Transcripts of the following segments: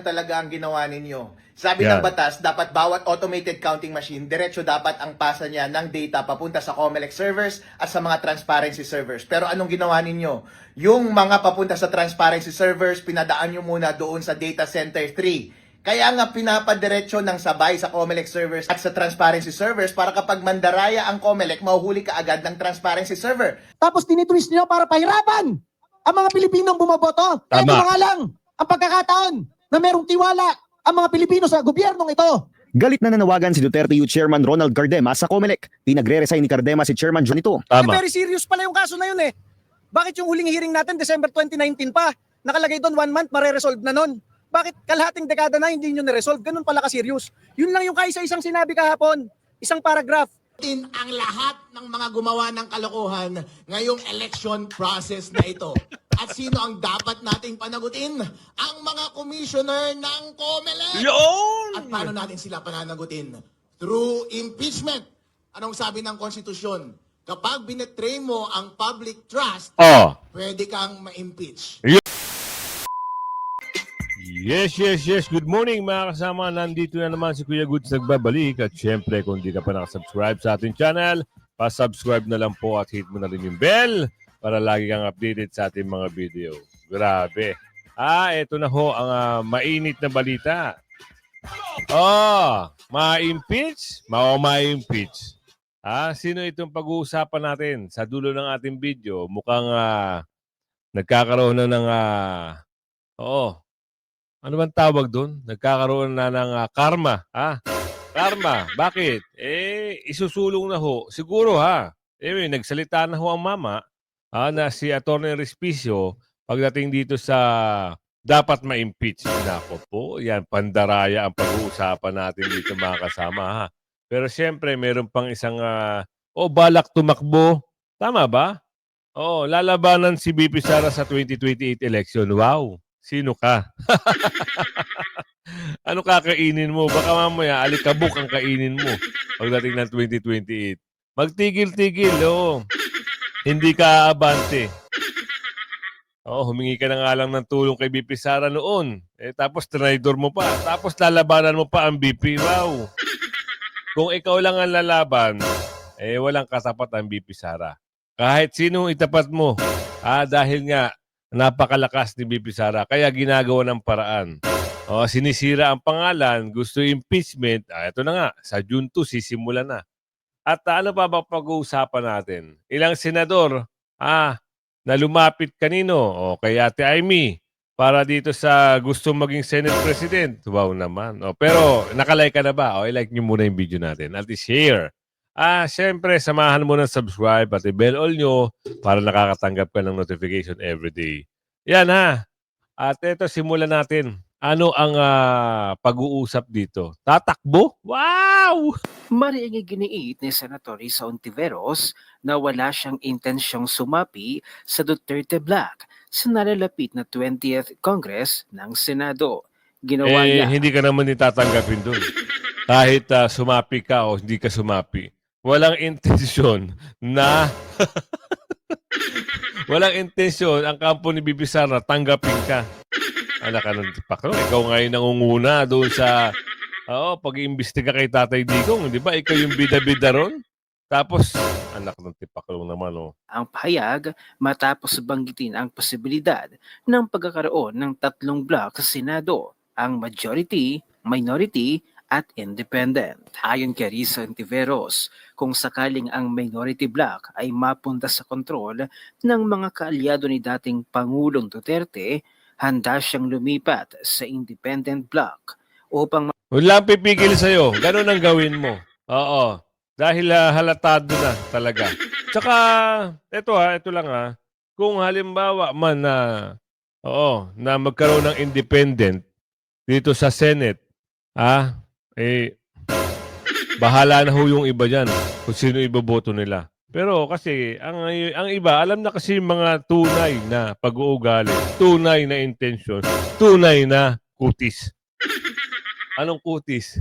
talaga ang ginawa ninyo. Sabi ng batas, dapat bawat automated counting machine, diretso dapat ang pasa niya ng data papunta sa COMELEC servers at sa mga transparency servers. Pero anong ginawa ninyo? Yung mga papunta sa transparency servers, pinadaan nyo muna doon sa data center 3. Kaya nga pinapadiretso ng sabay sa COMELEC servers at sa transparency servers para kapag mandaraya ang COMELEC, mahuhuli ka agad ng transparency server. Tapos tinitwist nyo para pahirapan ang mga Pilipinong bumoboto. Ito na nga lang ang pagkakataon na merong tiwala ang mga Pilipino sa gobyernong ito. Galit na nanawagan si Duterte Youth Chairman Ronald Cardema sa COMELEC. Pinagre-resign ni Cardema si Chairman John ito. Very serious pala yung kaso na yun eh. Bakit yung huling hearing natin, December 2019 pa, nakalagay doon 1 month, mare-resolve na nun? Bakit kalahating dekada na hindi nyo na-resolve? Ganun pala ka-serious. Yun lang yung kaisa-isang sinabi kahapon. Isang paragraph. Ang lahat ng mga gumawa ng kalokohan ngayong election process na ito. At sino ang dapat nating panagutin? Ang mga commissioner ng COMELEC. At paano natin sila pananagutin? Through impeachment. Anong sabi ng konstitusyon? Kapag binetray mo ang public trust, pwede kang ma-impeach. Yes. Good morning mga kasama. Nandito na naman si Kuya Goods nagbabalik. At syempre, kung di ka pa nakasubscribe sa ating channel, pa-subscribe na lang po at hit mo na rin yung bell para lagi kang updated sa ating mga video. Grabe. Ito na ho ang mainit na balita. Ma-impeach? Ma-impeach. Sino itong pag-uusapan natin? Sa dulo ng ating video, mukhang nagkakaroon na ng ano bang tawag doon? Nagkakaroon na ng karma. Karma. Bakit? Isusulong na ho. Siguro nagsalita na ho ang mama na si Atty. Respicio pagdating dito sa dapat ma-impeach. Nako po, yan, pandaraya ang pag-uusapan natin dito mga kasama. Pero siyempre, meron pang isang balak tumakbo. Tama ba? Lalabanan si BP Sara sa 2028 election. Wow! Sino ka? Ano kakainin mo? Baka mamaya alikabok ang kainin mo pagdating ng 2028. Magtigil-tigil, Hindi ka aabante. Humingi ka na nga lang ng tulong kay BP Sara noon. Tapos traitor mo pa. Tapos lalabanan mo pa ang BP. Wow! Kung ikaw lang ang lalaban, walang katapat ang BP Sara. Kahit sino itapat mo. Dahil nga, napakalakas ni BP Sara. Kaya ginagawa ng paraan. Sinisira ang pangalan, gusto impeachment. Ito na nga, sa June 2, sisimula na. At ano pa ba pag-uusapan natin? Ilang senador na lumapit kanino? Kay Ate Amy para dito sa gusto maging Senate President. Wow naman. Pero nakalike ka na ba? I-like nyo muna yung video natin. At i-share. Siyempre, samahan mo ng subscribe at i-bell all nyo para nakakatanggap ka ng notification everyday. Yan At ito, simulan natin. Ano ang pag-uusap dito? Tatakbo? Wow! Mariing iginiit ni Senator Risa Ontiveros na wala siyang intensyong sumapi sa Duterte Black sa nalalapit na 20th Congress ng Senado. Ginawa niya. Hindi ka naman itatanggapin doon. Kahit sumapi ka o hindi ka sumapi. Walang intensyon na walang intensyon ang kampo ni BP Sara tanggapin ka. Anak ka ng tipaklo. Ikaw ngayon nangunguna doon sa pag-iimbestiga kay Tatay Digong. Di ba? Ikaw yung bida-bida ron. Tapos, anak ng tipaklo naman. Ang pahayag matapos banggitin ang posibilidad ng pagkakaroon ng 3 block sa Senado, ang majority, minority, at independent. Ayon kay Risa Ontiveros, kung sakaling ang minority block ay mapunta sa kontrol ng mga kaalyado ni dating Pangulong Duterte, handa siyang lumipat sa independent block upang Wala pipigil sa'yo. Ganun ang gawin mo. Dahil halatado na talaga. Tsaka, ito lang kung halimbawa man na magkaroon ng independent dito sa Senate, bahala na ho yung iba dyan kung sino iboboto nila. Pero kasi, ang iba, alam na kasi mga tunay na pag-uugali, tunay na intensyon, tunay na kutis. Anong kutis?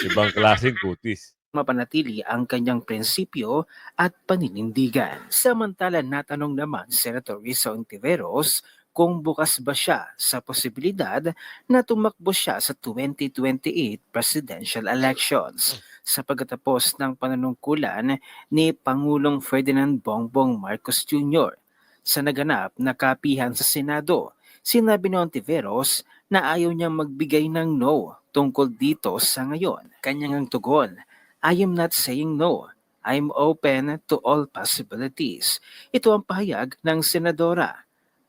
Ibang klaseng kutis. mapanatili ang kanyang prinsipyo at paninindigan. Samantala natanong naman Senator Risa Ontiveros kung bukas ba siya sa posibilidad na tumakbo siya sa 2028 presidential elections sa pagkatapos ng panunungkulan ni Pangulong Ferdinand Bongbong Marcos Jr. Sa naganap na kapihan sa Senado, sinabi ni Ontiveros na ayaw niyang magbigay ng no tungkol dito sa ngayon. Kanyang tugon, I am not saying no. I'm open to all possibilities. Ito ang pahayag ng senadora.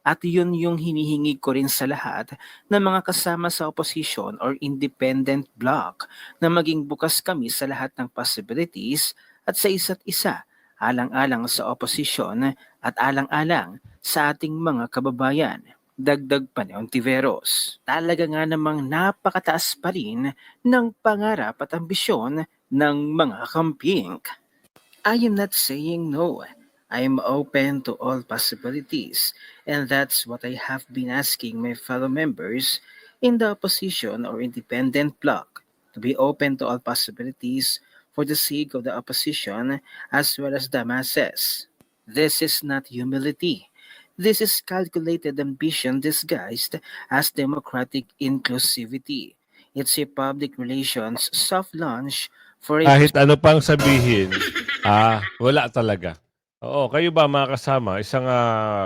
At yun yung hinihingi ko rin sa lahat ng mga kasama sa opposition or independent bloc na maging bukas kami sa lahat ng possibilities at sa isa't isa, alang-alang sa opposition at alang-alang sa ating mga kababayan. Dagdag pa ni Ontiveros. Talaga nga namang napakataas pa rin ng pangarap at ambisyon ng mga kamping. I am not saying no. I am open to all possibilities, and that's what I have been asking my fellow members in the opposition or independent bloc, to be open to all possibilities for the sake of the opposition as well as the masses. This is not humility. This is calculated ambition disguised as democratic inclusivity. It's a public relations soft launch for a Kahit ano pang sabihin, wala talaga. Oo, kayo ba mga kasama, isang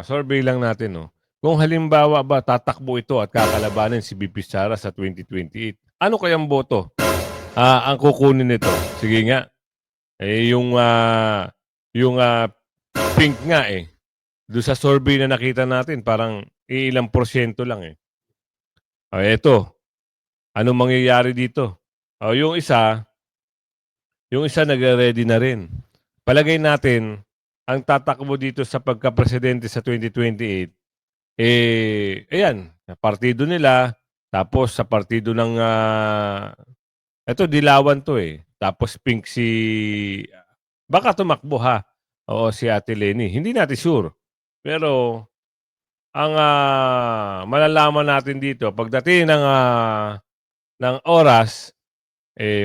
survey lang natin, no? Kung halimbawa ba tatakbo ito at kakalabanin si BP Sara sa 2028, ano kayang boto ang kukunin nito? Sige nga. Yung pink nga doon sa survey na nakita natin, parang ilang porsyento lang eto, anong mangyayari dito? Yung isa nagre-ready na rin. Palagay natin, ang tatakbo dito sa pagka-presidente sa 2028, ayan, partido nila, tapos sa partido ng, eto, dilawan to Tapos pink baka tumakbo Oo, si Ate Leni. Hindi natin sure. Pero, ang malalaman natin dito, pagdating ng oras,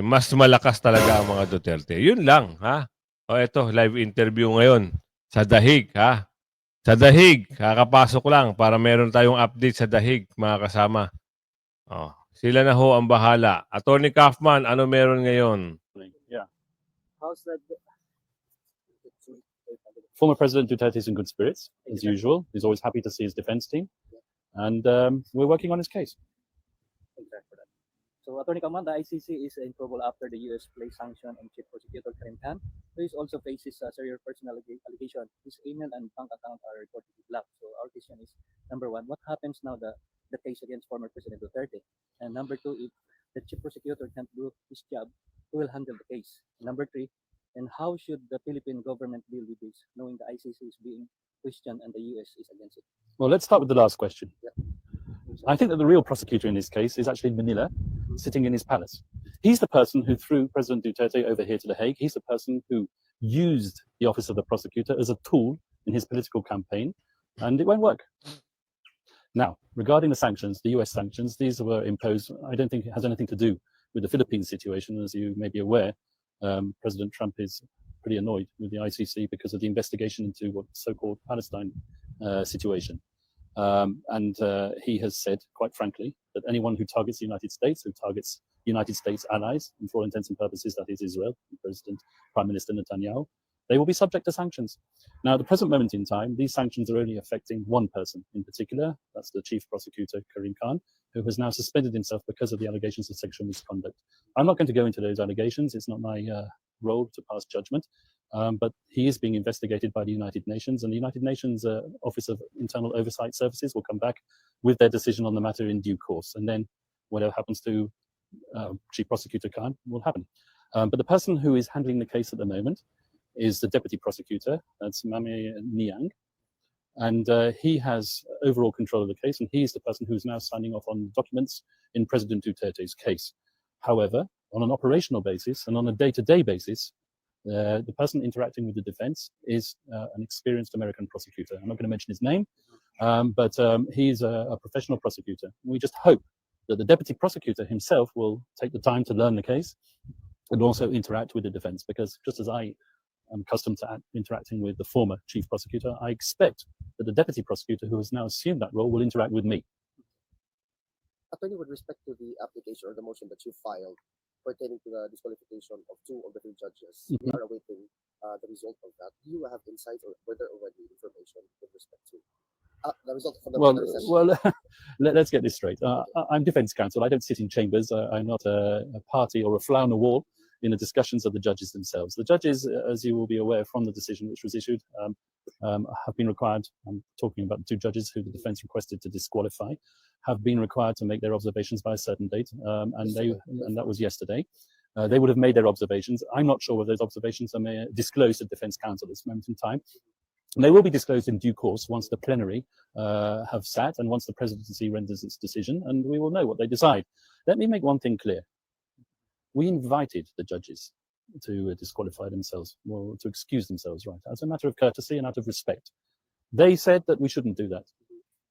mas malakas talaga ang mga Duterte. Yun lang, eto, live interview ngayon sa Dahig, Sa Dahig, kakapasok lang para meron tayong update sa Dahig, mga kasama. Sila na ho ang bahala. Attorney Kaufman, ano meron ngayon? Yeah. Former President Duterte is in good spirits, as usual. He's always happy to see his defense team. And we're working on his case. So, Attorney Kaufman, the ICC is in trouble after the U.S. placed sanction on Chief Prosecutor Karim Khan, who also faces a serious personal allegation. His email and bank account are reportedly blocked. So, our question is, number one, what happens now the case against former President Duterte? And number two, if the Chief Prosecutor can't do his job, who will handle the case? Number three, and how should the Philippine government deal with this, knowing the ICC is being questioned and the U.S. is against it? Well, let's start with the last question. I think that the real prosecutor in this case is actually in Manila, sitting in his palace. He's the person who threw President Duterte over here to The Hague. He's the person who used the office of the prosecutor as a tool in his political campaign, and it won't work. Now, regarding the sanctions, the US sanctions, these were imposed. I don't think it has anything to do with the Philippines situation. As you may be aware, President Trump is pretty annoyed with the ICC because of the investigation into what so-called Palestine situation. And he has said, quite frankly, that anyone who targets the United States, who targets United States allies, and for all intents and purposes, that is Israel, President, Prime Minister Netanyahu, they will be subject to sanctions. Now, at the present moment in time, these sanctions are only affecting one person in particular. That's the Chief Prosecutor, Karim Khan, who has now suspended himself because of the allegations of sexual misconduct. I'm not going to go into those allegations. It's not my role to pass judgment. But he is being investigated by the United Nations, and the United Nations Office of Internal Oversight Services will come back with their decision on the matter in due course. And then whatever happens to Chief Prosecutor Khan will happen. But the person who is handling the case at the moment is the Deputy Prosecutor, that's Mame Niang. And he has overall control of the case, and he's the person who's now signing off on documents in President Duterte's case. However, on an operational basis and on a day-to-day basis, the person interacting with the defense is an experienced American prosecutor. I'm not going to mention his name, but he's a professional prosecutor. We just hope that the deputy prosecutor himself will take the time to learn the case and also interact with the defense, because just as I I'm accustomed to interacting with the former chief prosecutor. I expect that the deputy prosecutor, who has now assumed that role, will interact with me. Attorney, with respect to the application or the motion that you filed pertaining to the disqualification of 2 of the 3 judges, we are awaiting the result of that. Do you have insights or were there already information with respect to the result from the plenary session? Well, let's get this straight. I'm defense counsel. I don't sit in chambers. I'm not a party or a fly on the wall in the discussions of the judges themselves. The judges, as you will be aware from the decision which was issued, have been required, I'm talking about the 2 judges who the defense requested to disqualify, have been required to make their observations by a certain date, and that was yesterday. They would have made their observations. I'm not sure whether those observations are disclosed to defense counsel at this moment in time. And they will be disclosed in due course once the plenary have sat and once the presidency renders its decision, and we will know what they decide. Let me make one thing clear. We invited the judges to disqualify themselves, or to excuse themselves, right, as a matter of courtesy and out of respect. They said that we shouldn't do that.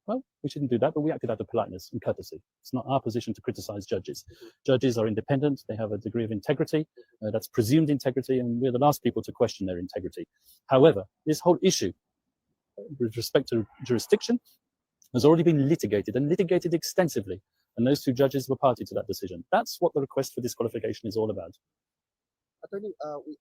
Well, we shouldn't do that, but we acted out of politeness and courtesy. It's not our position to criticize judges. Judges are independent. They have a degree of integrity. That's presumed integrity, and we're the last people to question their integrity. However, this whole issue with respect to jurisdiction has already been litigated and litigated extensively, and those 2 judges were party to that decision. That's what the request for disqualification is all about. Attorney,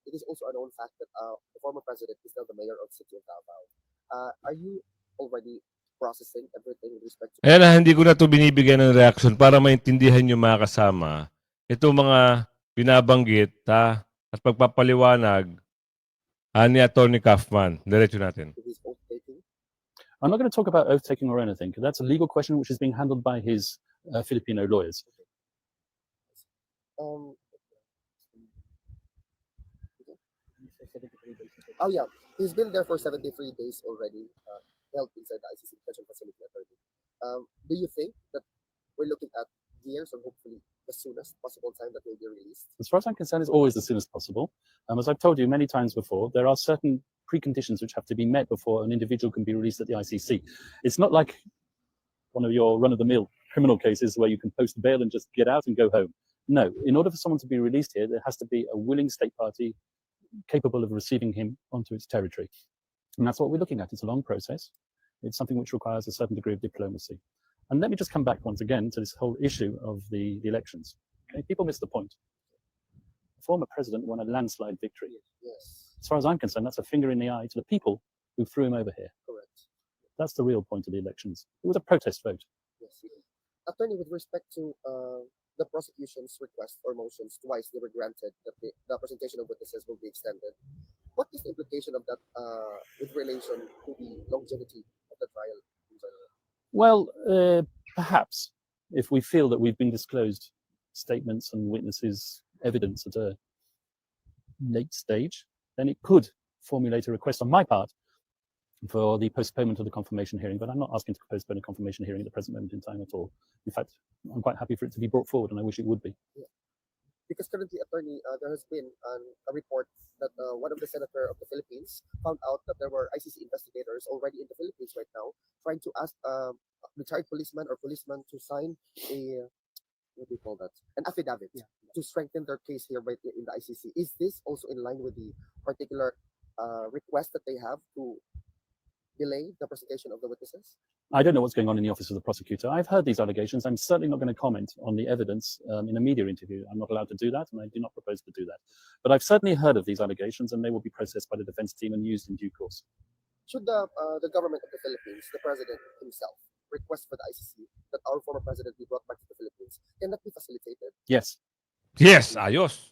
it is also a known fact that the former president is now the mayor of the city of Davao. Are you already processing everything with respect to... Ayan na, hindi ko na ito binibigyan ng reaction para maintindihan yung mga kasama. Ito mga binabanggit at pagpapaliwanag ni Attorney Kaufman. Diretso natin. his oath-taking? I'm not going to talk about oath-taking or anything, because that's a legal question which is being handled by his Filipino lawyers. Oh yeah, he's been there for 73 days already, held inside the ICC detention facility. Attorney, do you think that we're looking at years or hopefully the soonest possible time that will be released? As far as I'm concerned, it's always as soon as possible. As I've told you many times before, there are certain preconditions which have to be met before an individual can be released at the ICC. It's not like one of your run-of-the-mill criminal cases where you can post bail and just get out and go home. No, in order for someone to be released here, there has to be a willing state party capable of receiving him onto its territory. And that's what we're looking at. It's a long process. It's something which requires a certain degree of diplomacy. And let me just come back once again to this whole issue of the elections. Okay? People miss the point. The former president won a landslide victory. Yes, As far as I'm concerned, that's a finger in the eye to the people who threw him over here. correct. That's the real point of the elections. It was a protest vote. Yes. Attorney, with respect to the prosecution's request or motions, twice they were granted that the presentation of witnesses will be extended. What is the implication of that with relation to the longevity of the trial in general? Well, perhaps if we feel that we've been disclosed statements and witnesses, evidence at a late stage, then it could formulate a request on my part for the postponement of the confirmation hearing. But I'm not asking to postpone a confirmation hearing at the present moment in time at all. In fact, I'm quite happy for it to be brought forward, and I wish it would be. Because currently, Attorney, there has been a report that one of the senator of the Philippines found out that there were ICC investigators already in the Philippines right now trying to ask retired policemen or policemen to sign a, what do you call that, an affidavit to strengthen their case here right in the ICC. Is this also in line with the particular request that they have to delay the presentation of the witnesses? I don't know what's going on in the office of the prosecutor. I've heard these allegations. I'm certainly not going to comment on the evidence in a media interview. I'm not allowed to do that, and I do not propose to do that. But I've certainly heard of these allegations, and they will be processed by the defense team and used in due course. Should the government of the Philippines, the president himself, request for the ICC that our former president be brought back to the Philippines, can that be facilitated? Yes. Yes, ayos.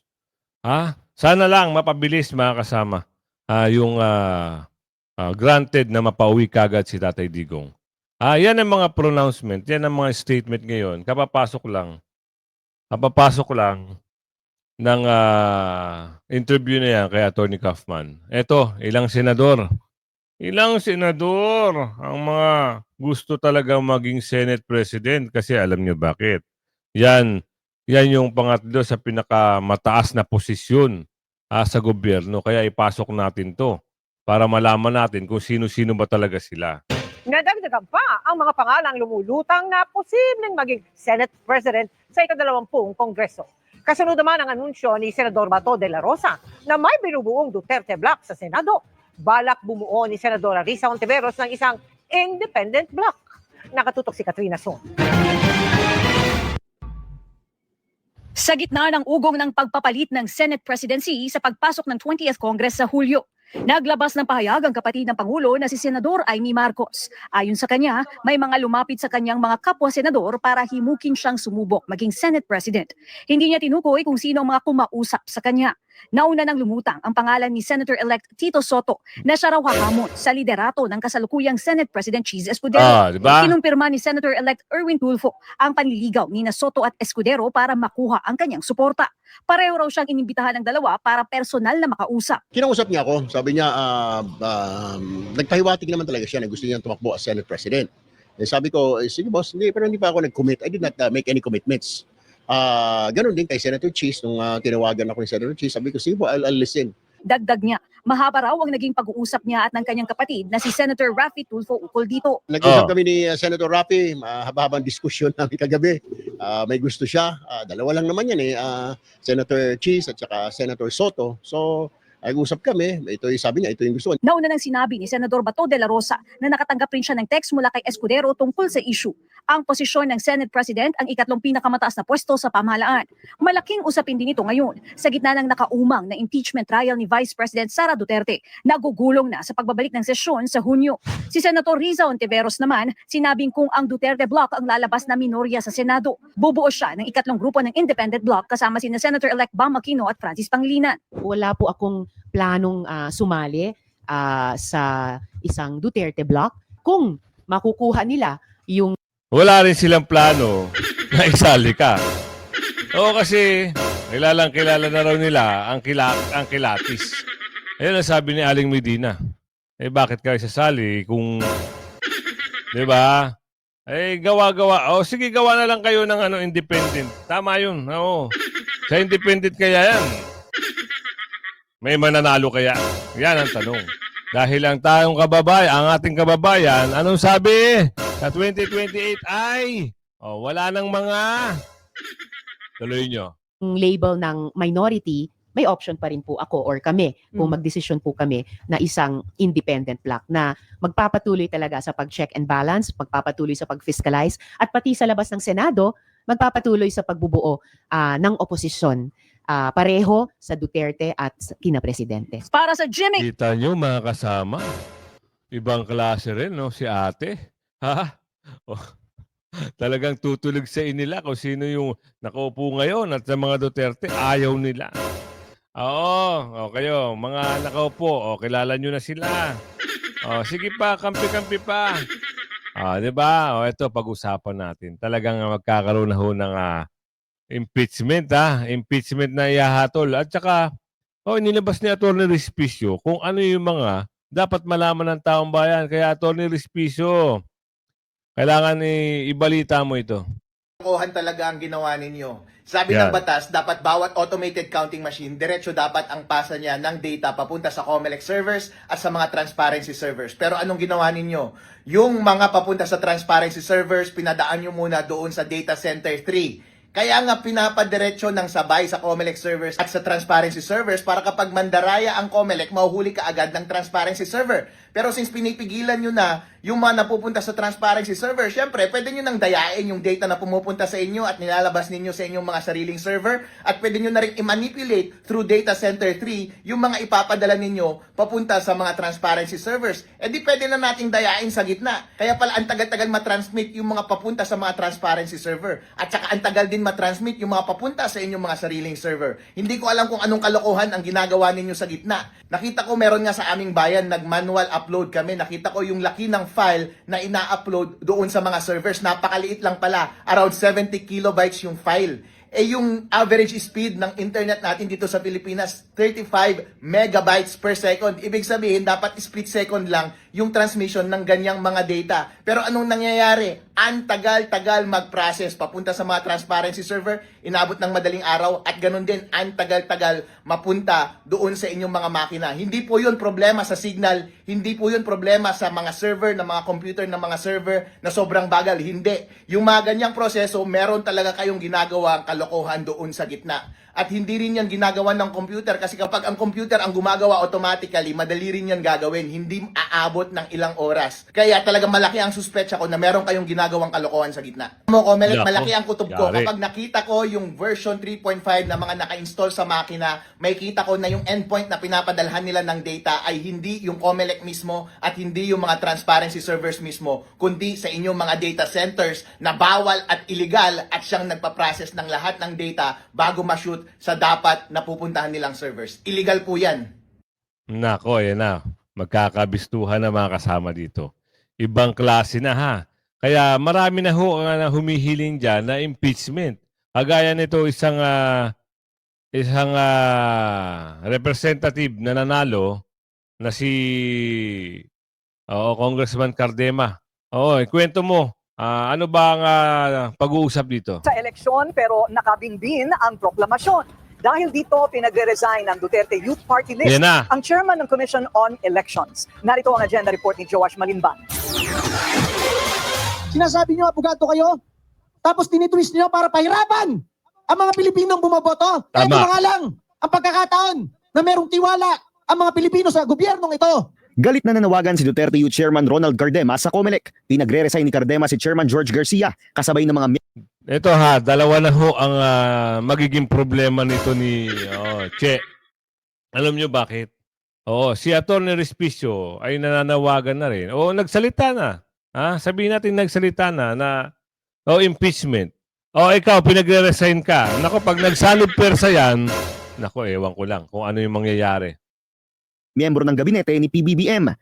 Sana lang mapabilis mga kasama yung granted na mapauwi kagad si Tatay Digong. Yan ang mga pronouncement, yan ang mga statement ngayon. Kapapasok lang ng interview na yan kay Attorney Kaufman. Eto, ilang senador ang mga gusto talagang maging Senate President kasi alam niyo bakit. Yan yung pangatlo sa pinakamataas na posisyon sa gobyerno. Kaya ipasok natin to para malaman natin kung sino-sino ba talaga sila. Nadagdagan pa ang mga pangalang lumulutang na posibleng maging Senate President sa ika-20 Kongreso. Kasunod naman ang anunsyo ni Senador Bato de la Rosa na may binubuong Duterte block sa Senado. Balak bumuo ni Senadora Risa Hontiveros ng isang independent block. Nakatutok si Katrina Son. Sa gitna ng ugong ng pagpapalit ng Senate presidency sa pagpasok ng 20th Congress sa Hulyo, naglabas ng pahayag ang kapatid ng Pangulo na si Senador Amy Marcos. Ayon sa kanya, may mga lumapit sa kanyang mga kapwa-senador para himukin siyang sumubok maging Senate President. Hindi niya tinukoy kung sino ang mga kumausap sa kanya. Nauna nang lumutang ang pangalan ni Senator-elect Tito Soto na siya raw hahamon sa liderato ng kasalukuyang Senate President Cheese Escudero. Diba? Kinumpirma ni Senator-elect Erwin Tulfo ang panliligaw ni Soto at Escudero para makuha ang kanyang suporta. Pareho raw siyang inimbitahan ng dalawa para personal na makausap. Kinausap niya ako, sabi niya, nagpahiwatig naman talaga siya na gusto niya tumakbo as Senate President. Eh, sabi ko, sige boss, pero hindi pa ako nag-commit. I did not make any commitments. Ganon din kay Senator Cheese, nung tinawagan ako ni Senator Cheese, sabi ko, sige po, I'll listen. Dagdag niya, mahaba raw ang naging pag-uusap niya at ng kanyang kapatid na si Senator Raffy Tulfo ukol dito. Nag-usap kami ni Senator Raffy, haba-habang diskusyon namin kagabi. May gusto siya, dalawa lang naman yan Senator Cheese at saka Senator Soto. So, nag-usap kami, ito yung sabi niya, ito yung gusto. Nauna nang sinabi ni Senador Bato de la Rosa na nakatanggap rin siya ng text mula kay Escudero tungkol sa issue. Ang posisyon ng Senate President ang ikatlong pinakamataas na pwesto sa pamahalaan. Malaking usapin din ito ngayon sa gitna ng nakaumang na impeachment trial ni Vice President Sara Duterte. Nagugulong na sa pagbabalik ng sesyon sa Hunyo. Si Senator Riza Hontiveros naman, sinabing kung ang Duterte block ang lalabas na minorya sa Senado. Bubuo siya ng ikatlong grupo ng independent block kasama sina Senator-elect Bam Aquino at Francis Pangilinan. Wala po akong planong sumali sa isang Duterte block. Kung makukuha nila yung Wala rin silang plano na isali ka. Oo, kasi kilala na raw nila ang kilatis. Ayun ang sabi ni Aling Medina. Eh bakit kayo sasali kung, di ba? Eh gawa-gawa. O sige, gawa na lang kayo ng independent. Tama yun. Oo. Sa independent kaya yan. May mananalo kaya? Yan ang tanong. Dahil ang ating kababayan, anong sabi? Sa 2028 ay, wala nang mga, tuloy nyo. label ng minority, may option pa rin po ako or kami kung magdesisyon po kami na isang independent block na magpapatuloy talaga sa pag-check and balance, magpapatuloy sa pag-fiscalize, at pati sa labas ng Senado, magpapatuloy sa pagbubuo ng oposisyon. Pareho sa Duterte at kina Presidente. Para sa Jimmy Kita nyo mga kasama, ibang klase rin, no? Si ate. Ha? Talagang tutulig sa inila kung sino yung nakaupo ngayon at sa mga Duterte, ayaw nila. Oo, kayo, mga nakaupo, kilala nyo na sila. Sige pa, kampi-kampi pa. Di ba? Ito, pag-usapan natin. Talagang magkakaroon na ho ng impeachment, impeachment na ihahatol. At saka, nilabas ni Atty. Respicio kung ano yung mga dapat malaman ng taong bayan. Kaya Atty. Respicio, kailangan ibalita mo ito. Kalokohan talaga ang ginawa ninyo. Sabi ng batas, dapat bawat automated counting machine, diretso dapat ang pasa niya ng data papunta sa COMELEC servers at sa mga transparency servers. Pero anong ginawa ninyo? Yung mga papunta sa transparency servers, pinadaan nyo muna doon sa data center 3. Kaya nga pinapadiretso ng sabay sa COMELEC servers at sa transparency servers para kapag mandaraya ang COMELEC, mahuhuli ka agad ng transparency server. Pero since pinipigilan nyo na yung mga napupunta sa transparency server, syempre, pwede nyo nang dayain yung data na pumupunta sa inyo at nilalabas ninyo sa inyong mga sariling server at pwede nyo na rin i-manipulate through data center 3 yung mga ipapadala ninyo papunta sa mga transparency servers. Eh di pwede na nating dayain sa gitna. Kaya pala ang tagal-tagal matransmit yung mga papunta sa mga transparency server. At saka ang tagal din matransmit yung mga papunta sa inyong mga sariling server. Hindi ko alam kung anong kalokohan ang ginagawa ninyo sa gitna. Nakita ko meron nga sa aming bayan, nag-manual upload kami. Nakita ko yung laki ng file na ina-upload doon sa mga servers. Napakaliit lang pala. Around 70 kilobytes yung file. Yung average speed ng internet natin dito sa Pilipinas, 35 megabytes per second. Ibig sabihin, dapat split second lang yung transmission ng ganyang mga data. Pero anong nangyayari? Ang tagal-tagal mag-process papunta sa mga transparency server, inabot ng madaling araw, at ganun din, ang tagal-tagal mapunta doon sa inyong mga makina. Hindi po yun problema sa signal, hindi po yun problema sa mga server, ng mga computer, ng mga server na sobrang bagal. Hindi. Yung mga ganyang proseso, meron talaga kayong ginagawa kalokohan doon sa gitna. At hindi rin yan ginagawa ng computer kasi kapag ang computer ang gumagawa automatically, madali rin yan gagawin. Hindi aabot ng ilang oras. Kaya talaga malaki ang suspetsya ko na meron kayong ginagawang kalokohan sa gitna. Nako, Malaki ang kutob ko. yari. Kapag nakita ko yung version 3.5 na mga naka-install sa makina, may kita ko na yung endpoint na pinapadalhan nila ng data ay hindi yung COMELEC mismo at hindi yung mga transparency servers mismo, kundi sa inyong mga data centers na bawal at illegal at siyang nagpa-process ng lahat ng data bago ma-shoot sa dapat na pupuntahan nilang servers. Illegal po yan. Nako, yan na. Magkakabistuhan na mga kasama dito. Ibang klase na ha. Kaya marami na ho ang humihiling dyan na impeachment. Kagaya nito isang representative na nanalo na si Congressman Cardema. Kwento mo. Ano ba ang pag-uusap dito? Sa eleksyon pero nakabinbin ang proklamasyon. Dahil dito, pinagre-resign ng Duterte Youth Party List Yan na. ang chairman ng Commission on Elections. Narito ang agenda report ni Joash Malinban. Sinasabi nyo, abogado kayo, tapos tinitwist nyo para pahirapan ang mga Pilipinong bumoboto. Tama. Ito nga lang ang pagkakataon na merong tiwala ang mga Pilipino sa gobyernong ito. Galit na nanawagan si Duterte Youth Chairman Ronald Gardema sa COMELEC. Pinagre-resign ni Gardema si Chairman George Garcia kasabay ng mga Ito ha, dalawa na ho ang magiging problema nito ni Che. Alam nyo bakit? Si Atty. Respicio ay nananawagan na rin. Nagsalita na. Sabihin natin nagsalita na impeachment. Ikaw, pinagre-resign ka. Nako, pag nagsalub persa yan, nako, ewan ko lang kung ano yung mangyayari. miyembro ng gabinete ni PBBM.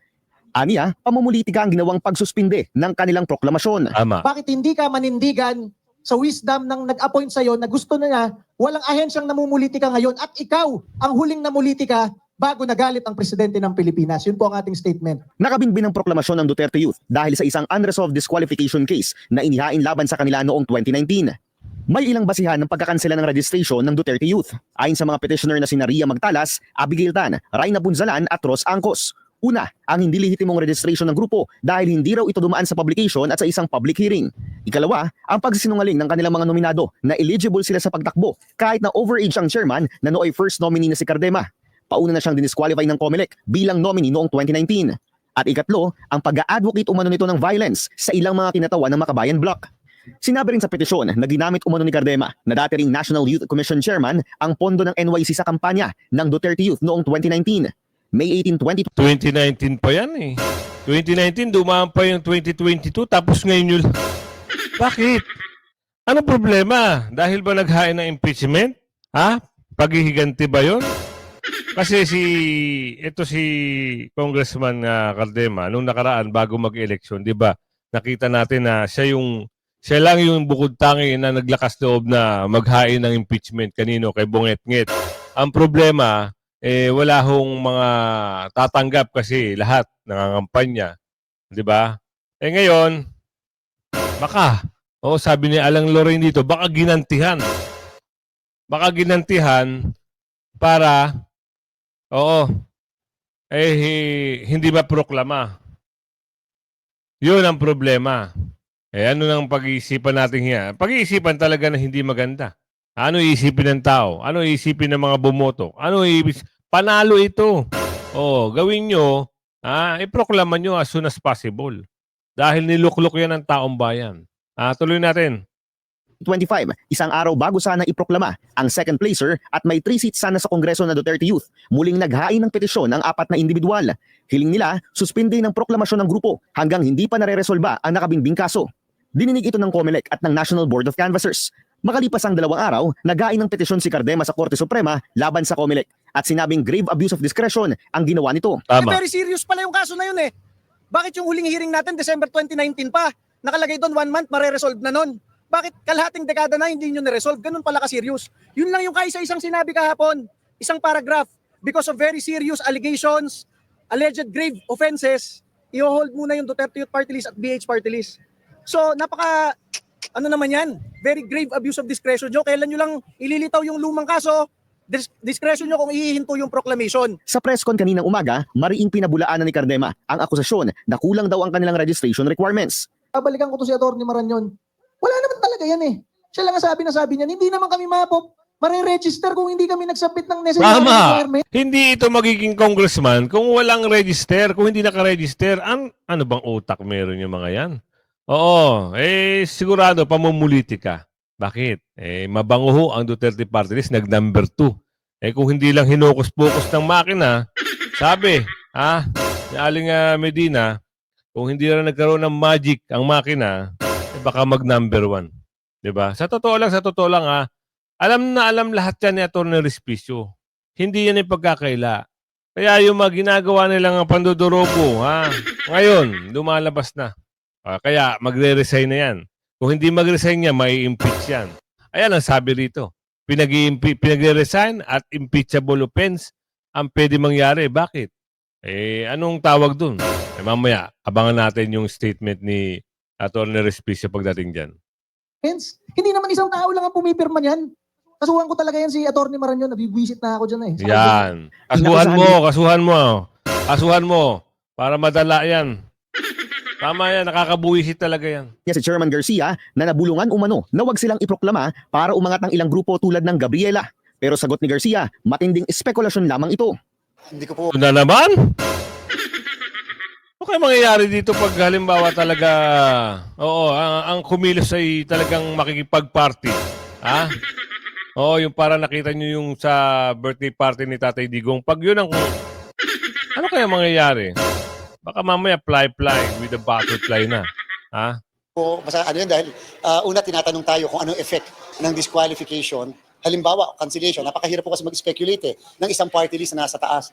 Aniya, pamumulitika ang ginawang pagsuspinde ng kanilang proklamasyon. Tama. Bakit hindi ka manindigan sa wisdom ng nag-appoint sa'yo na gusto na niya, walang ahensyang namumulitika ngayon at ikaw ang huling namulitika bago nagalit ang presidente ng Pilipinas. Yun po ang ating statement. Nakabinbin ang proklamasyon ng Duterte Youth dahil sa isang unresolved disqualification case na inihain laban sa kanila noong 2019. May ilang basihan ng pagkakansela ng registration ng Duterte Youth. Ayon sa mga petitioner na sina Ria Magtalas, Abigail Tan, Raina Bunzalan at Ros Angcos. Una, ang hindi lehitimong registration ng grupo dahil hindi raw ito dumaan sa publication at sa isang public hearing. Ikalawa, ang pagsisinungaling ng kanilang mga nominado na eligible sila sa pagtakbo kahit na overage ang chairman na nooy first nominee na si Cardema. Pauna na siyang dinisqualify ng COMELEC bilang nominee noong 2019. At ikatlo, ang pag-a-advocate umano nito ng violence sa ilang mga kinatawan ng Makabayan Bloc. Sinabi rin sa petisyon na ginamit umano ni Cardema na dati ring National Youth Commission Chairman ang pondo ng NYC sa kampanya ng Duterte Youth noong 2019. May 18, 2019 pa yan eh. 2019, dumaan pa yung 2022, tapos ngayon yun. Bakit? Ano problema? Dahil ba naghain ng impeachment? Ha? Paghihiganti ba yun? Kasi ito si Congressman Cardema, nung nakaraan bago mag-election, di ba? Nakita natin na siya lang yung bukod tangi na naglakas loob na maghain ng impeachment kanino kay Bonget-Nget. Ang problema, wala hong mga tatanggap kasi lahat nangangampanya. Di ba? Ngayon, baka, sabi ni Alang Lorraine dito, baka ginantihan. Baka ginantihan para, hindi maproklama. Yun ang problema. Ano nang pag-iisipan natin yan? Pag-iisipan talaga na hindi maganda. Ano iisipin ng tao? Ano iisipin ng mga bumoto? Panalo ito. Gawin nyo, iproklama nyo as soon as possible. Dahil niluklok yan ng taong bayan. Tuloy natin. 25, isang araw bago sana iproklama ang second placer at may 3 seats sana sa Kongreso na Duterte Youth, muling naghain ng petisyon ang 4 na individual. Hiling nila, suspinde ng proklamasyon ng grupo hanggang hindi pa nareresolba ang nakabinbing kaso. Dininig ito ng COMELEC at ng National Board of Canvassers. Makalipas ang 2 araw, naghain ng petisyon si Cardema sa Korte Suprema laban sa COMELEC at sinabing grave abuse of discretion ang ginawa nito. Tama. Very serious pala yung kaso na yun eh. Bakit yung huling hearing natin, December 2019 pa, nakalagay doon 1 month, mareresolve na nun? Bakit kalahating dekada na hindi nyo na-resolve? Ganun pala ka-serious. Yun lang yung kaisa-isang sinabi kahapon. Isang paragraph. Because of very serious allegations, alleged grave offenses, i-hold muna yung Duterte Youth Party List at BH Party List. So, ano naman yan? Very grave abuse of discretion nyo. Kailan nyo lang ililitaw yung lumang kaso, discretion nyo kung ihihinto yung proclamation. Sa press con kaninang umaga, mariing pinabulaanan ni Cardema ang akusasyon na kulang daw ang kanilang registration requirements. Babalikan ko to si Atty. Maranyon. Wala naman talaga yan eh. Siya lang ang sabi niya, hindi naman kami mare-register kung hindi kami nagsubmit ng necessary requirement. Hindi ito magiging congressman kung walang register, kung hindi naka-register. Ano bang utak meron yung mga yan? Oo, sigurado pamumuliti ka. Bakit? Mabango ho ang Duterte Party List, nag-number 2. Kung hindi lang hinokus-pokus ng makina, sabi, ni Aling Medina, kung hindi rin nagkaroon ng magic ang makina, baka mag-number 1. Diba? Sa totoo lang, alam na alam lahat yan ni Atty. Respicio. Hindi yan yung pagkakaila. Kaya yung mga ginagawa nilang pandodorobo, ngayon, lumalabas na. Kaya magre-resign na yan. Kung hindi mag-resign niya, may impeach yan. Ayan ang sabi rito. Pinagre-resign at impeachable offense ang pwede mangyari. Bakit? Anong tawag dun? Mamaya, abangan natin yung statement ni Atty. Respicio pagdating dyan. Hindi naman isang tao lang ang pumipirma niyan. Kasuhan ko talaga yan si Atty. Maranyon. Nabibwisit na ako dyan eh. Yan. Kasuhan mo. Para madala yan. Tama yan, nakakabuwisit talaga yan. Si Chairman Garcia na nabulungan umano na wag silang iproklama para umangat ng ilang grupo tulad ng Gabriela. Pero sagot ni Garcia, matinding espekulasyon lamang ito. Hindi ko po Ano na naman? Ano kaya mangyayari dito pag halimbawa talaga, ang kumilos ay talagang makikipag-party? Oo, yung para nakita nyo yung sa birthday party ni Tatay Digong. Pag yun ano kaya mangyayari? Baka mamaya fly with the butterfly na. basta ano yun dahil una tinatanong tayo kung anong effect ng disqualification. Halimbawa, cancellation. Napakahirap po kasi mag-speculate ng isang party list na nasa taas.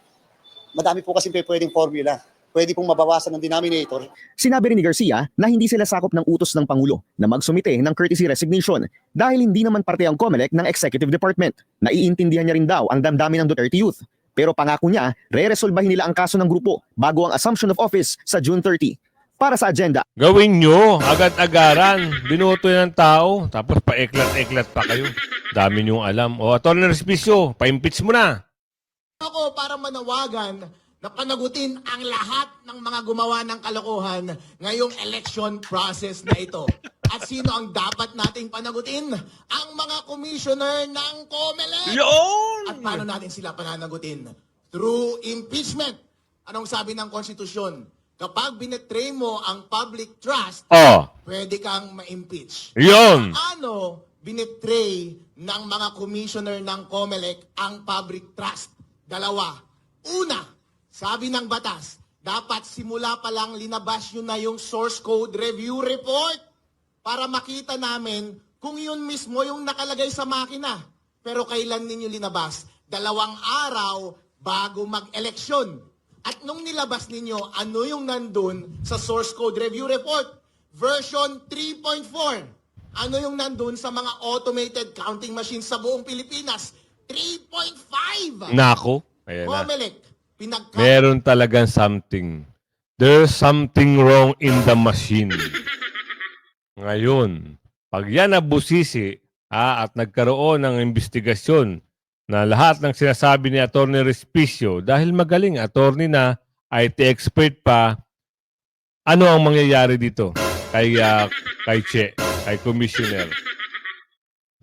Madami po kasi pwedeng formula. Pwede pong mabawasan ng denominator. Sinabi rin ni Garcia na hindi sila sakop ng utos ng Pangulo na magsumite ng courtesy resignation dahil hindi naman parte ang COMELEC ng Executive Department. Naiintindihan niya rin daw ang damdamin ng Duterte Youth. Pero pangako niya, re-resolbahin nila ang kaso ng grupo bago ang assumption of office sa June 30. Para sa agenda. Gawin nyo, agad-agaran. Binoto yan ng tao, tapos paeklat-eklat pa kayo. Dami nyong alam. Atty. Respicio, pa-impeach mo na. Ako para manawagan na panagutin ang lahat ng mga gumawa ng kalokohan ngayong election process na ito. At sino ang dapat nating panagutin? Ang mga commissioner ng COMELEC. At paano natin sila pananagutin? Through impeachment. Anong sabi ng konstitusyon? Kapag binetray mo ang public trust, pwede kang ma-impeach. Yun. Ano binetray ng mga commissioner ng COMELEC ang public trust? Dalawa. Una, sabi ng batas, dapat simula pa lang linabas nyo na yung source code review report para makita namin kung yun mismo yung nakalagay sa makina. Pero kailan ninyo linabas? 2 araw bago mag-eleksyon. At nung nilabas ninyo, ano yung nandun sa source code review report? Version 3.4. Ano yung nandun sa mga automated counting machines sa buong Pilipinas? 3.5. Nako. Ayan na. COMELEC, Meron talagang something. There's something wrong in the machine. Ngayon, pag yan nabusisi at nagkaroon ng investigasyon na lahat ng sinasabi ni Atty. Respicio, dahil magaling attorney na, IT expert pa, ano ang mangyayari dito kay Che, kay Commissioner?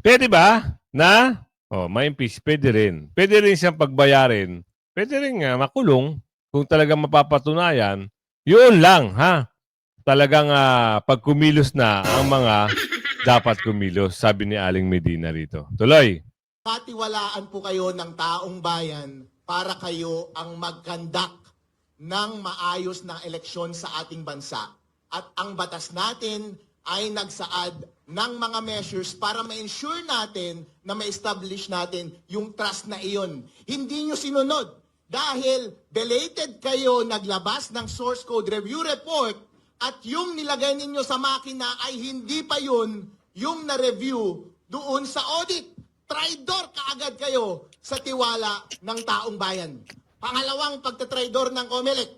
Pwede ba na ma-impeach? Pwede rin. Pwede rin siyang pagbayarin. Pwede rin makulong kung talagang mapapatunayan. Yun lang, talagang pag kumilos na ang mga dapat kumilos, sabi ni Aling Medina rito. Tuloy. Patiwalaan po kayo ng taong bayan para kayo ang mag-conduct ng maayos na eleksyon sa ating bansa. At ang batas natin ay nagsaad ng mga measures para ma-ensure natin na ma-establish natin yung trust na iyon. Hindi nyo sinunod dahil belated kayo naglabas ng source code review report at yung nilagay ninyo sa makina ay hindi pa yun yung na-review doon sa audit. Traidor kaagad kayo sa tiwala ng taong bayan. Pangalawang pagtatraidor ng COMELEC,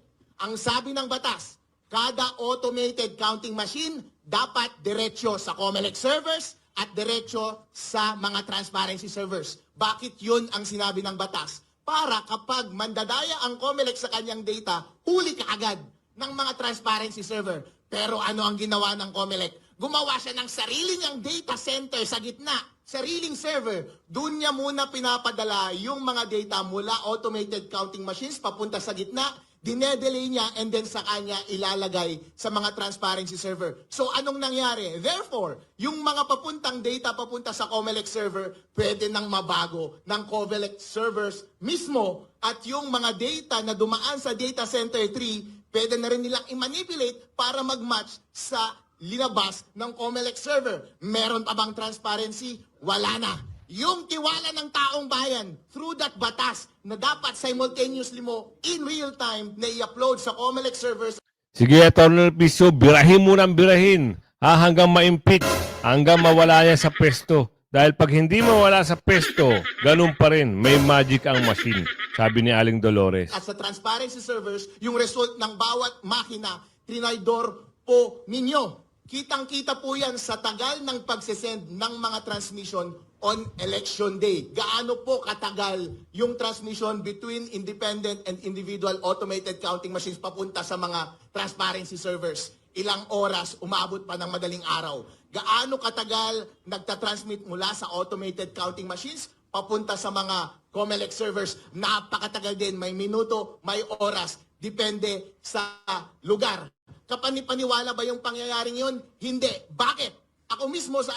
ang sabi ng batas, kada automated counting machine dapat diretso sa COMELEC servers at diretso sa mga transparency servers. Bakit yun ang sinabi ng batas? Para kapag mandadaya ang COMELEC sa kanyang data, huli ka agad ng mga transparency server. Pero ano ang ginawa ng COMELEC? Gumawa siya ng sarili niyang data center sa gitna, sariling server. Doon niya muna pinapadala yung mga data mula automated counting machines papunta sa gitna, dinedelay niya and then sa kanya ilalagay sa mga transparency server. So anong nangyari? Therefore, yung mga papuntang data papunta sa COMELEC server, pwede nang mabago ng COMELEC servers mismo at yung mga data na dumaan sa data center 3, pwede na rin nilang i-manipulate para mag-match sa linabas ng COMELEC server. Meron pa bang transparency? Wala na. Yung tiwala ng taong bayan through that batas na dapat simultaneously mo in real time na i-upload sa COMELEC servers. Sige, Atty. Piso, birahin mo ng birahin. Hanggang ma-impeach, hanggang mawala niya sa pwesto. Dahil pag hindi mawala sa pwesto, ganun pa rin, may magic ang machine, sabi ni Aling Dolores. At sa transparency servers, yung result ng bawat makina, trinaydor po ninyo. Kitang-kita po yan sa tagal ng pagsesend ng mga transmission on election day. Gaano po katagal yung transmission between independent and individual automated counting machines papunta sa mga transparency servers? Ilang oras, umaabot pa ng madaling araw. Gaano katagal nagtatransmit mula sa automated counting machines papunta sa mga COMELEC servers? Napakatagal din, may minuto, may oras, depende sa lugar. Kapanipaniwala ba yung pangyayaring yun? Hindi. Bakit? Ako mismo sa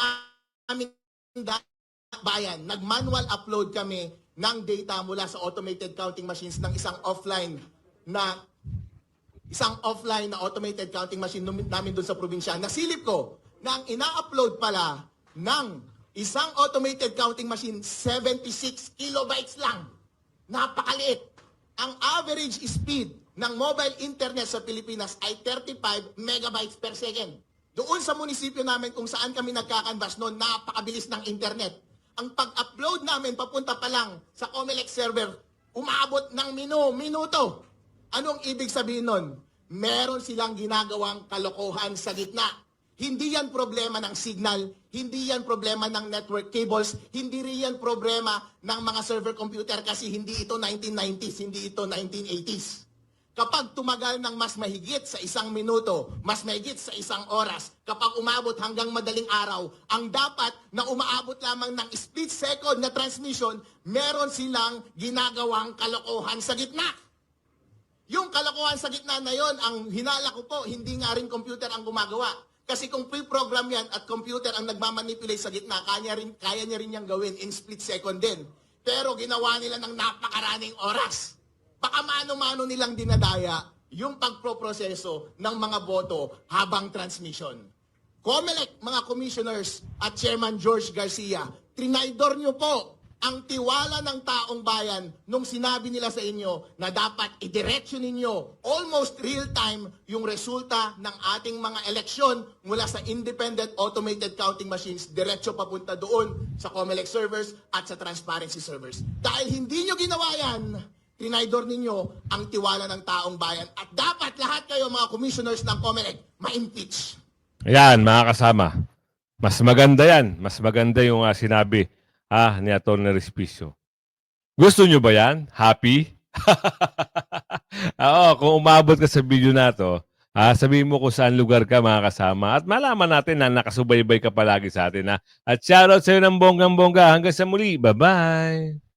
aming bayan, nag-manual upload kami ng data mula sa automated counting machines ng isang offline na automated counting machine namin doon sa probinsya. Nasilip ko na ang ina-upload pala ng isang automated counting machine, 76 kilobytes lang. Napakaliit. Ang average speed ng mobile internet sa Pilipinas ay 35 megabytes per second. Doon sa munisipyo namin kung saan kami nagkakanvas noon, napakabilis ng internet. Ang pag-upload namin papunta pa lang sa COMELEC server, umaabot ng minuto. Anong ibig sabihin nun? Meron silang ginagawang kalokohan sa gitna. Hindi yan problema ng signal, hindi yan problema ng network cables, hindi rin yan problema ng mga server computer kasi hindi ito 1990s, hindi ito 1980s. Kapag tumagal ng mas mahigit sa 1 minuto, mas mahigit sa 1 oras, kapag umabot hanggang madaling araw, ang dapat na umaabot lamang ng split second na transmission, meron silang ginagawang kalokohan sa gitna. Yung kalokohan sa gitna na yon, ang hinala ko po, hindi nga rin computer ang gumagawa. Kasi kung pre-program yan at computer ang nagmamanipulate sa gitna, kaya niya rin niyang gawin in split second din. Pero ginawa nila ng napakaraming oras. Baka mano-mano nilang dinadaya yung pagproproseso ng mga boto habang transmission. COMELEC, mga commissioners at Chairman George Garcia, trinaydor nyo po ang tiwala ng taong bayan nung sinabi nila sa inyo na dapat idiretso ninyo almost real time yung resulta ng ating mga eleksyon mula sa independent automated counting machines diretso papunta doon sa COMELEC servers at sa transparency servers. Dahil hindi nyo ginawa yan, trinaydor ninyo ang tiwala ng taong bayan at dapat lahat kayo mga commissioners ng COMELEC ma-impeach. Ayan, mga kasama. Mas maganda yan. Mas maganda yung sinabi ni Atty. Respicio. Gusto nyo ba yan? Happy? Oo, kung umabot ka sa video na to, sabihin mo kung saan lugar ka, mga kasama. At malaman natin na nakasubaybay ka palagi sa atin. At shoutout sa'yo ng bonggang-bongga. Hanggang sa muli. Bye-bye!